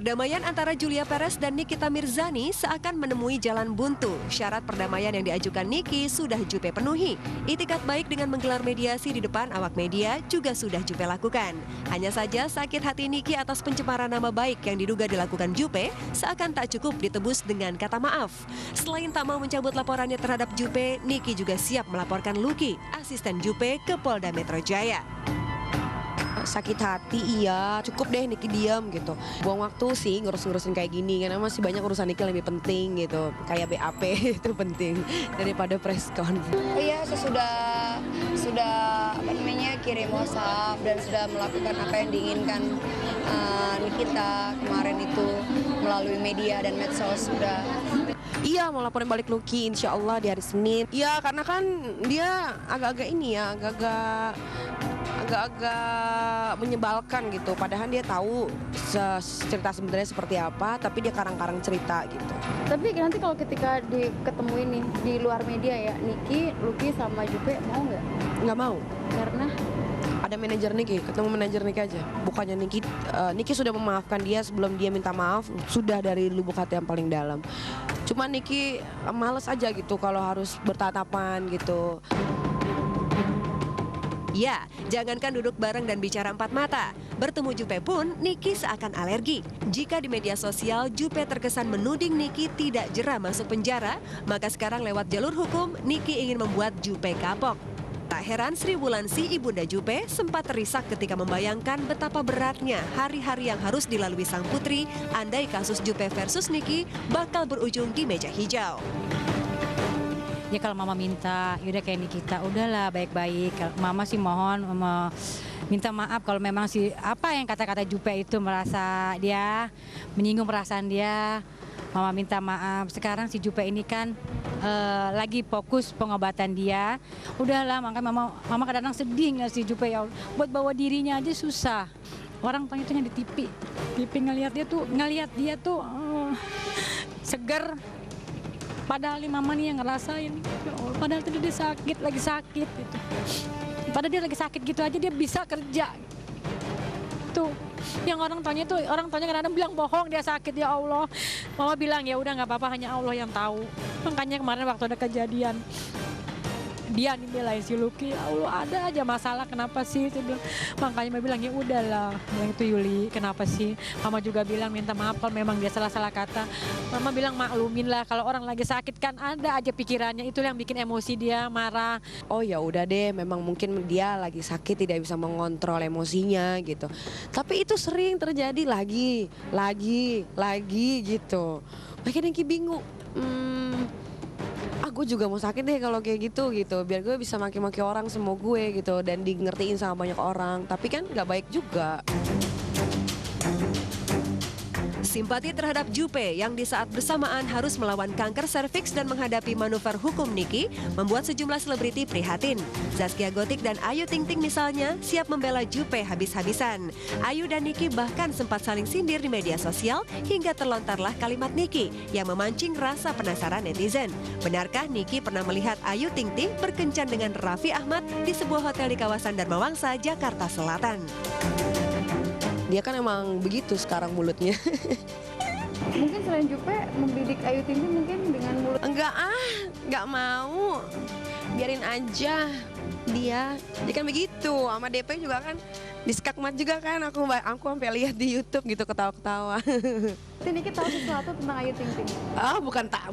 Perdamaian antara Julia Perez dan Nikita Mirzani seakan menemui jalan buntu. Syarat perdamaian yang diajukan Niki sudah Juppe penuhi. Itikat baik dengan menggelar mediasi di depan awak media juga sudah Juppe lakukan. Hanya saja sakit hati Niki atas pencemaran nama baik yang diduga dilakukan Juppe seakan tak cukup ditebus dengan kata maaf. Selain tak mau mencabut laporannya terhadap Juppe, Niki juga siap melaporkan Lucky, asisten Juppe, ke Polda Metro Jaya. Sakit hati iya, cukup deh Niki diam gitu. Buang waktu sih ngurus-ngurusin kayak gini karena masih banyak urusan Niki lebih penting gitu. Kayak BAP itu penting daripada press con. Iya, saya sudah kirim WhatsApp dan sudah melakukan apa yang diinginkan Nikita kemarin itu melalui media dan medsos sudah. Iya, mau laporin balik Lucky insya Allah di hari Senin. Iya, karena kan dia agak-agak ini ya, agak-agak menyebalkan gitu. Padahal dia tahu cerita sebenarnya seperti apa, tapi dia karang-karang cerita gitu. Tapi nanti kalau ketika ketemu ini di luar media ya, Niki, Lucky sama Juppe mau nggak? Nggak mau. Karena ada manajer Niki, ketemu manajer Niki aja. Bukannya Niki sudah memaafkan dia sebelum dia minta maaf, sudah dari lubuk hati yang paling dalam. Cuma Niki males aja gitu kalau harus bertatapan gitu. Ya, jangankan duduk bareng dan bicara empat mata. Bertemu Juppe pun, Niki seakan alergi. Jika di media sosial, Juppe terkesan menuding Niki tidak jera masuk penjara, maka sekarang lewat jalur hukum, Niki ingin membuat Juppe kapok. Tak heran Sri Wulandsi, ibunda Juppe, sempat terisak ketika membayangkan betapa beratnya hari-hari yang harus dilalui sang putri andai kasus Juppe versus Niki bakal berujung di meja hijau. Ya kalau mama minta, yaudah kayak Nikita, udahlah baik-baik. Mama sih mohon minta maaf kalau memang sih apa yang kata-kata Juppe itu merasa dia menyinggung perasaan dia. Mama minta maaf. Sekarang si Juppe ini kan lagi fokus pengobatan dia. Udahlah, makanya mama kadang-kadang sedih nggak si Juppe ya. Buat bawa dirinya aja susah. Orang tanya di TV ngelihat dia tuh seger. Padahal mama nih yang ngerasain, padahal itu dia lagi sakit gitu. Padahal dia lagi sakit gitu aja dia bisa kerja. Tuh, yang orang tanya kadang-kadang bilang bohong dia sakit, ya Allah. Mama bilang ya udah nggak apa-apa, hanya Allah yang tahu. Makanya kemarin waktu ada kejadian, dia dibelain si Lucky, ya Allah ada aja masalah, kenapa sih? Dia bilang, makanya Mama bilang ya udahlah, bilang itu Yuli, kenapa sih? Mama juga bilang minta maaf kalau memang dia salah kata. Mama bilang maklumin lah, kalau orang lagi sakit kan ada aja pikirannya, itu yang bikin emosi dia marah. Oh ya udah deh, memang mungkin dia lagi sakit tidak bisa mengontrol emosinya gitu. Tapi itu sering terjadi lagi gitu. Makanya Niki bingung. Gue juga mau sakit deh kalau kayak gitu biar gue bisa maki-maki orang semua gue gitu dan di ngertiin sama banyak orang, tapi kan nggak baik juga. Simpati terhadap Juppe yang di saat bersamaan harus melawan kanker serviks dan menghadapi manuver hukum Niki membuat sejumlah selebriti prihatin. Zaskia Gotik dan Ayu Ting Ting misalnya siap membela Juppe habis-habisan. Ayu dan Niki bahkan sempat saling sindir di media sosial hingga terlontarlah kalimat Niki yang memancing rasa penasaran netizen. Benarkah Niki pernah melihat Ayu Ting Ting berkencan dengan Raffi Ahmad di sebuah hotel di kawasan Dharma Wangsa, Jakarta Selatan? Dia kan emang begitu sekarang mulutnya. mungkin selain Juppe membidik Ayu Ting Ting mungkin dengan mulut. Nggak mau. Biarin aja dia kan begitu. Sama DP juga kan di skakmat juga kan, aku sampai lihat di YouTube gitu ketawa-ketawa. Niki tahu sesuatu tentang Ayu Ting Ting?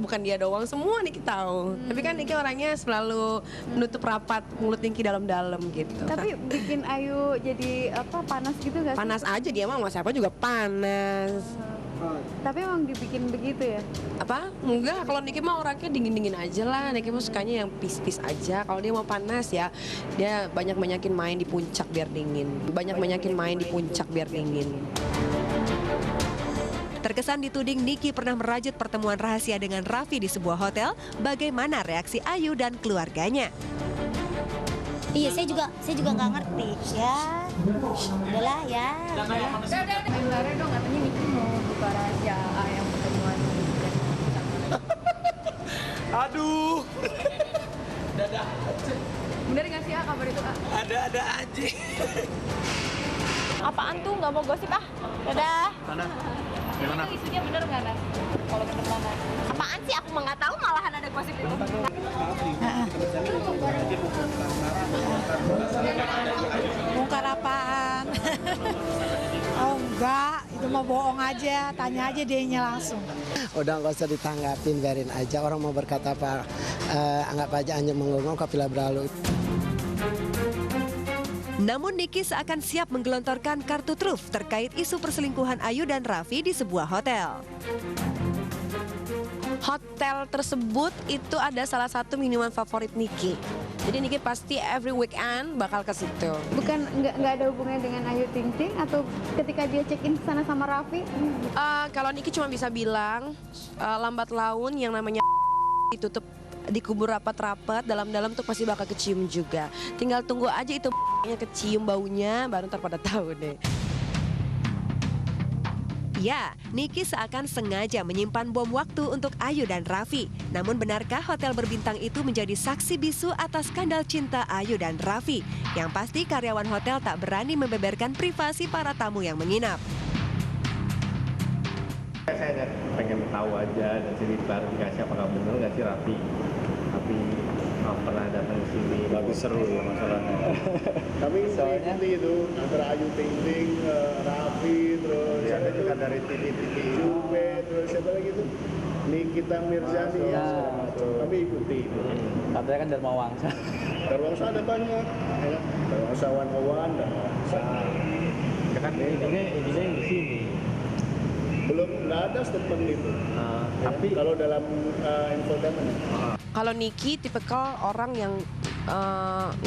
Bukan dia doang, semua Niki tahu. Tapi kan Niki orangnya selalu menutup rapat mulut Niki dalam-dalam gitu. Tapi bikin Ayu jadi panas gitu nggak sih? Panas aja dia mah, sama siapa juga panas. Tapi emang dibikin begitu ya? Enggak, kalau Niki mah orangnya dingin-dingin aja lah. Niki mah sukanya yang peace-peace aja. Kalau dia mau panas ya, dia banyak-banyakin main di puncak biar dingin. Terkesan dituding Niki pernah merajut pertemuan rahasia dengan Raffi di sebuah hotel. Bagaimana reaksi Ayu dan keluarganya? Iya, saya juga nggak ngerti. Ya, udahlah ya. Sebenarnya dong katanya Niki mau buka rahasia yang pertemuan. Aduh. Dadah. Bener nggak sih kabar itu? Ada aja. Apaan tuh, nggak mau gosip ah. Dadah. Mana? Gimana? Isunya bener nggak, Nas? Kalau bener banget. Apaan sih? Aku mah nggak tahu, malahan ada gosip itu. Bongkar apaan? Oh enggak, itu mah bohong aja, tanya aja dianya langsung. Udah nggak usah ditanggapin, biarin aja. Orang mau berkata apa, anggap aja anjing menggonggong kafilah berlalu. Namun Niki seakan siap menggelontorkan kartu truf terkait isu perselingkuhan Ayu dan Raffi di sebuah hotel. Hotel tersebut itu ada salah satu minuman favorit Niki. Jadi Niki pasti every weekend bakal ke situ. Bukan nggak ada hubungannya dengan Ayu Ting Ting atau ketika dia check in sana sama Raffi? Kalau Niki cuma bisa bilang lambat laun yang namanya ditutup dikubur rapat-rapat dalam-dalam tuh pasti bakal kecium juga. Tinggal tunggu aja itu kecium baunya baru ntar pada tahu deh. Ya, Niki seakan sengaja menyimpan bom waktu untuk Ayu dan Raffi. Namun benarkah hotel berbintang itu menjadi saksi bisu atas skandal cinta Ayu dan Raffi? Yang pasti karyawan hotel tak berani membeberkan privasi para tamu yang menginap. Saya pengen tahu aja dan sini klarifikasi apakah benar nggak sih Raffi pernah datang ke sini. Bagus, seru ya masalahnya. Tapi soalnya itu antara Ayu Ting Ting, Raffi, terus ada juga dari TV Jupe, terus siapa lagi tuh? Nikita Mirzani ya. Kami ikuti itu. Katanya kan Dharma Wangsa. Dharma Wangsa ada banyak. Ya. Dharma Wangsa Wan, Dharma Wangsa. Ya kan intinya yang di sini. Belum nggak ada statement itu. Tapi kalau dalam infotainment. Kalau Niki tipikal orang yang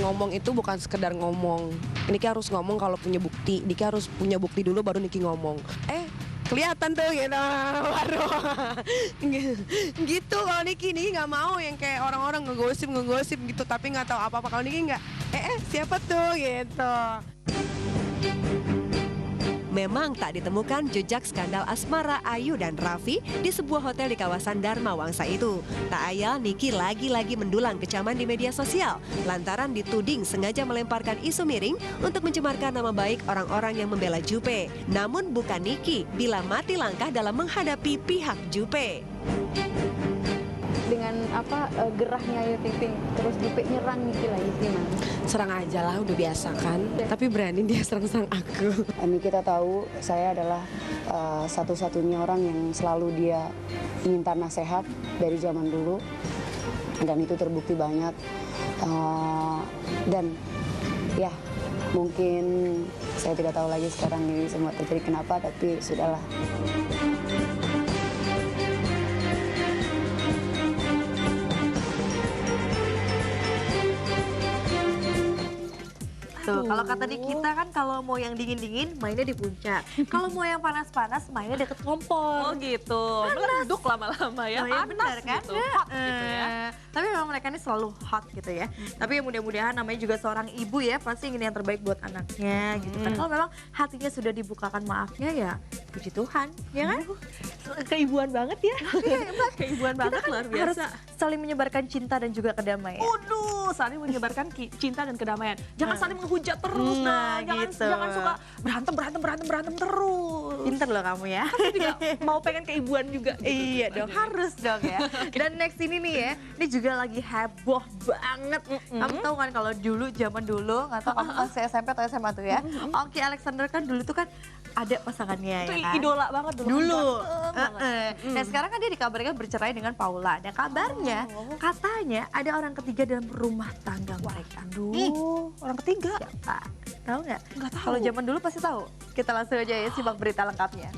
ngomong itu bukan sekedar ngomong. Niki harus ngomong kalau punya bukti. Niki harus punya bukti dulu baru Niki ngomong. Kelihatan tuh gitu. Waduh. Gitu kalau Niki nggak mau yang kayak orang-orang ngegosip gitu tapi nggak tahu apa-apa. Kalau Niki nggak siapa tuh gitu. Memang tak ditemukan jejak skandal asmara Ayu dan Raffi di sebuah hotel di kawasan Dharma Wangsa itu. Tak ayal Niki lagi-lagi mendulang kecaman di media sosial lantaran dituding sengaja melemparkan isu miring untuk mencemarkan nama baik orang-orang yang membela Jupe. Namun bukan Niki bila mati langkah dalam menghadapi pihak Jupe. Dengan gerahnya Ayu Ting Ting, terus Jupe nyerang Niki lagi gimana? Serang aja lah, udah biasa kan. Tapi berani dia serang aku. Kita tahu saya adalah satu-satunya orang yang selalu dia minta nasihat dari zaman dulu. Dan itu terbukti banyak. Dan ya mungkin saya tidak tahu lagi sekarang ini semua terjadi kenapa, tapi sudahlah. Tuh, kalau kata di kita kan kalau mau yang dingin-dingin mainnya di puncak. Kalau mau yang panas-panas mainnya deket kompor. Oh gitu, meleduk lama-lama ya. Oh, ya benar kan? Gitu. Hot gitu ya. Tapi memang mereka ini selalu hot gitu ya. Tapi mudah-mudahan namanya juga seorang ibu ya pasti ingin yang terbaik buat anaknya gitu kan. Kalau memang hatinya sudah dibukakan maafnya ya puji Tuhan, ya kan? Keibuan banget ya. Keibuan banget luar biasa. Harus saling menyebarkan cinta dan juga kedamaian. Waduh, saling menyebarkan cinta dan kedamaian. Jangan saling menghujat terus, jangan suka berantem terus. Pinter loh kamu ya. Tapi juga mau pengen keibuan juga. Gitu, iya dong, harus dong ya. Dan next ini nih ya, ini juga lagi heboh banget. Kamu tahu kan kalau dulu, zaman dulu, nggak tahu kamu masih SMP atau SMA tuh ya. Ongki Alexander kan dulu tuh kan ada pasangannya itu ya kan. Idola banget dulu. Nah sekarang kan dia dikabarkan bercerai dengan Paula. Dan kabarnya katanya ada orang ketiga dalam rumah tangga mereka. Aduh, orang ketiga? Siapa? Tahu nggak? Nggak tahu. Kalau zaman dulu pasti tahu. Kita langsung aja ya simak berita lengkapnya.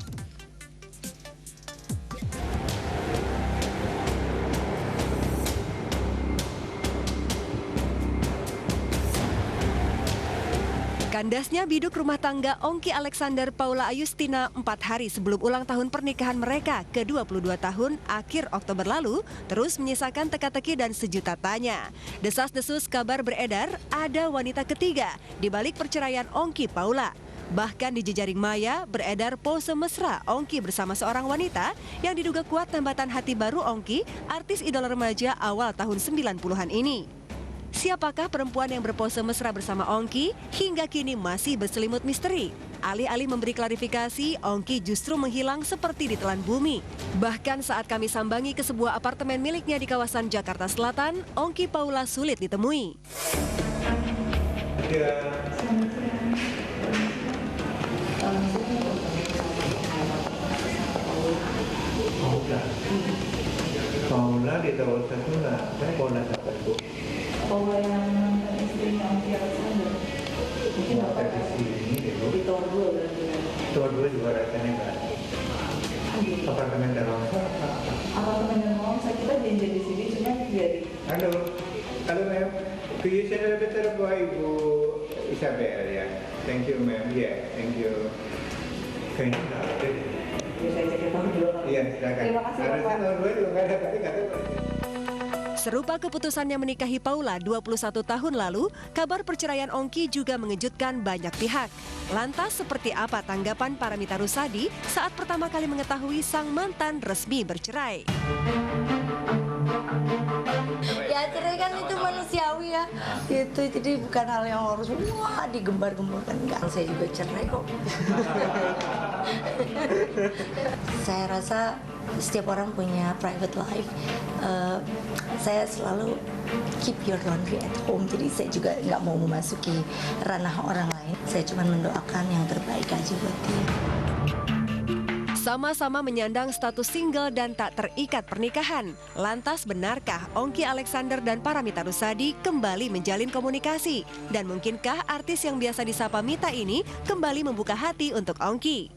Kandasnya biduk rumah tangga Ongki Alexander Paula Ayustina 4 hari sebelum ulang tahun pernikahan mereka ke-22 tahun akhir Oktober lalu terus menyisakan teka-teki dan sejuta tanya. Desas-desus kabar beredar ada wanita ketiga di balik perceraian Ongki Paula. Bahkan di jejaring maya beredar pose mesra Ongki bersama seorang wanita yang diduga kuat tambatan hati baru Ongki, artis idola remaja awal tahun 90-an ini. Siapakah perempuan yang berpose mesra bersama Ongki? Hingga kini masih berselimut misteri. Alih-alih memberi klarifikasi, Ongki justru menghilang seperti ditelan bumi. Bahkan saat kami sambangi ke sebuah apartemen miliknya di kawasan Jakarta Selatan, Ongki Paula sulit ditemui. Paula di tahun satu nggak, saya Paula siapa itu? Paula yang istrinya Ongki Alexander. Mungkin apa di sini dulu? Di Tower 2 berarti. Tower 2 juga rasanya nggak. Apartemen Darwangsa. Apartemen Darwangsa kita janji di sini cuma jadi. Halo, ma'am. Could you send a letter for Ibu Isabel ya? Thank you ma'am. Yeah, thank you. Kayaknya nggak ada. Saya cek tahun dulu. Iya, silakan. Terima kasih Bapak. Tahun 2 juga nggak ada, tapi nggak tahu. Serupa keputusannya menikahi Paula 21 tahun lalu, kabar perceraian Ongki juga mengejutkan banyak pihak. Lantas seperti apa tanggapan Paramita Rusady saat pertama kali mengetahui sang mantan resmi bercerai? Ya cerai kan itu manusiawi ya, itu jadi bukan hal yang harus wah digembar-gemborkan. Enggak, saya juga cerai kok. Saya rasa setiap orang punya private life. Saya selalu keep your laundry at home, jadi saya juga nggak mau memasuki ranah orang lain. Saya cuma mendoakan yang terbaik aja buat dia. Sama-sama menyandang status single dan tak terikat pernikahan. Lantas benarkah Ongki Alexander dan Paramita Rusady kembali menjalin komunikasi? Dan mungkinkah artis yang biasa disapa Mita ini kembali membuka hati untuk Ongki?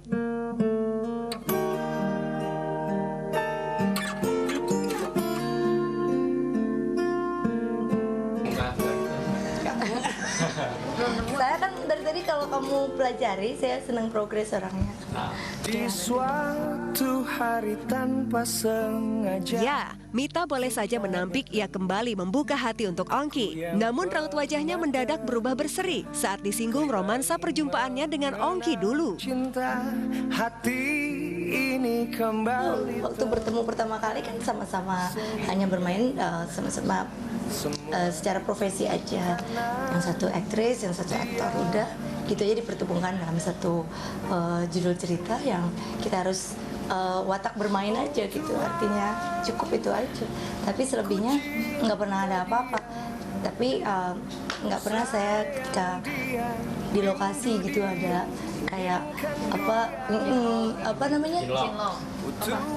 Saya kan dari tadi kalau kamu pelajari, saya senang progres orangnya. Di suatu hari tanpa sengaja. Ya, Mita boleh saja menampik ia kembali membuka hati untuk Ongki. Namun raut wajahnya mendadak berubah berseri saat disinggung romansa perjumpaannya dengan Ongki dulu. Cinta hati ini kembali. Waktu bertemu pertama kali kan sama-sama hanya bermain sama-sama secara profesi aja. Yang satu aktris, yang satu aktor, udah gitu aja dipertemukan dalam satu judul cerita yang kita harus watak bermain aja gitu, artinya cukup itu aja. Tapi selebihnya nggak pernah ada apa-apa. Tapi nggak pernah saya ketika di lokasi gitu ada kayak apa namanya?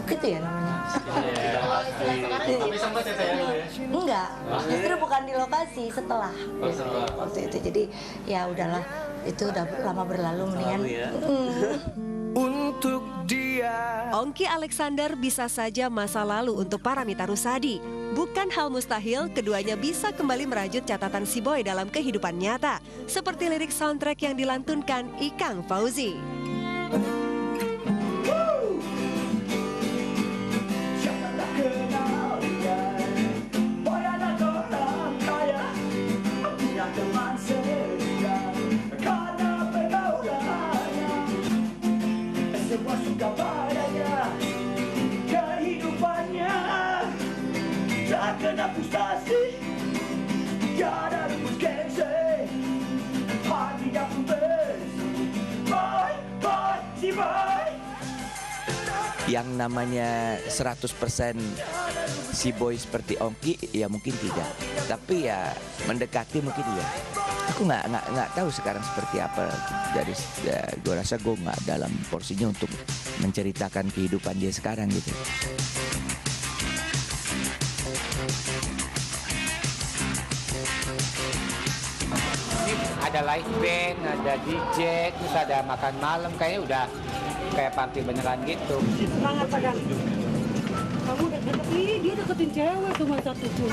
Itu ya namanya. Enggak, justru bukan di lokasi, setelah waktu itu. Jadi ya udahlah, itu udah lama berlalu, mendingan untuk dia. Ongki Alexander bisa saja masa lalu untuk Paramita Rusady. Bukan hal mustahil keduanya bisa kembali merajut catatan si boy dalam kehidupan nyata, seperti lirik soundtrack yang dilantunkan Ikang Fauzi. Yang namanya 100% si boy seperti Ongki ya mungkin tidak, tapi ya mendekati mungkin ya. Aku nggak tahu sekarang seperti apa. Dari gue rasa gue nggak dalam porsinya untuk menceritakan kehidupan dia sekarang gitu. Ini ada live band, ada DJ, terus ada makan malam, kayaknya udah kayak party beneran gitu. Semangat Padang. Kamu udah deketin, dia deketin cewek cuma satu tuh.